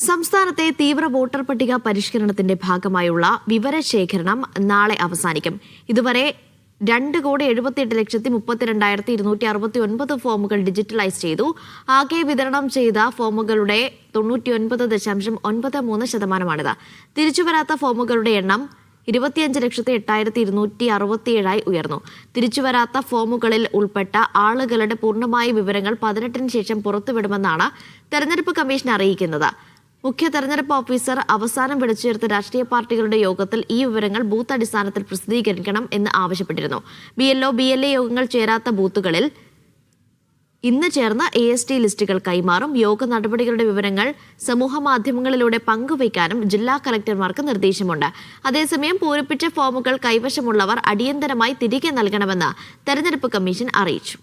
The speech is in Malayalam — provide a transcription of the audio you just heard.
സംസ്ഥാനത്തെ തീവ്ര വോട്ടർ പട്ടിക പരിഷ്കരണത്തിന്റെ ഭാഗമായുള്ള വിവരശേഖരണം നാളെ അവസാനിക്കും. ഇതുവരെ 2,78,32,269 ഫോമുകൾ ഡിജിറ്റലൈസ് ചെയ്തു. ആകെ വിതരണം ചെയ്ത ഫോമുകളുടെ 99.93%. തിരിച്ചുവരാത്ത ഫോമുകളുടെ എണ്ണം 25,08,267 ഉയർന്നു. തിരിച്ചുവരാത്ത ഫോമുകളിൽ ഉൾപ്പെട്ട ആളുകളുടെ പൂർണ്ണമായ വിവരങ്ങൾ 18-ന് ശേഷം പുറത്തുവിടുമെന്നാണ് തെരഞ്ഞെടുപ്പ് കമ്മീഷൻ അറിയിക്കുന്നത്. മുഖ്യ തെരഞ്ഞെടുപ്പ് ഓഫീസർ അവസാനം വിളിച്ചു ചേർത്ത രാഷ്ട്രീയ പാർട്ടികളുടെ യോഗത്തിൽ ഈ വിവരങ്ങൾ ബൂത്ത് അടിസ്ഥാനത്തിൽ പ്രസിദ്ധീകരിക്കണം എന്ന് ആവശ്യപ്പെട്ടിരുന്നു. BLO, BLA യോഗങ്ങൾ ചേരാത്ത ബൂത്തുകളിൽ ഇന്ന് ചേർന്ന AST ലിസ്റ്റുകൾ കൈമാറും. യോഗ നടപടികളുടെ വിവരങ്ങൾ സമൂഹമാധ്യമങ്ങളിലൂടെ പങ്കുവയ്ക്കാനും ജില്ലാ കളക്ടർമാർക്ക് നിർദ്ദേശമുണ്ട്. അതേസമയം പൂരിപ്പിച്ച ഫോമുകൾ കൈവശമുള്ളവർ അടിയന്തരമായി തിരികെ നൽകണമെന്ന് തെരഞ്ഞെടുപ്പ് കമ്മീഷൻ അറിയിച്ചു.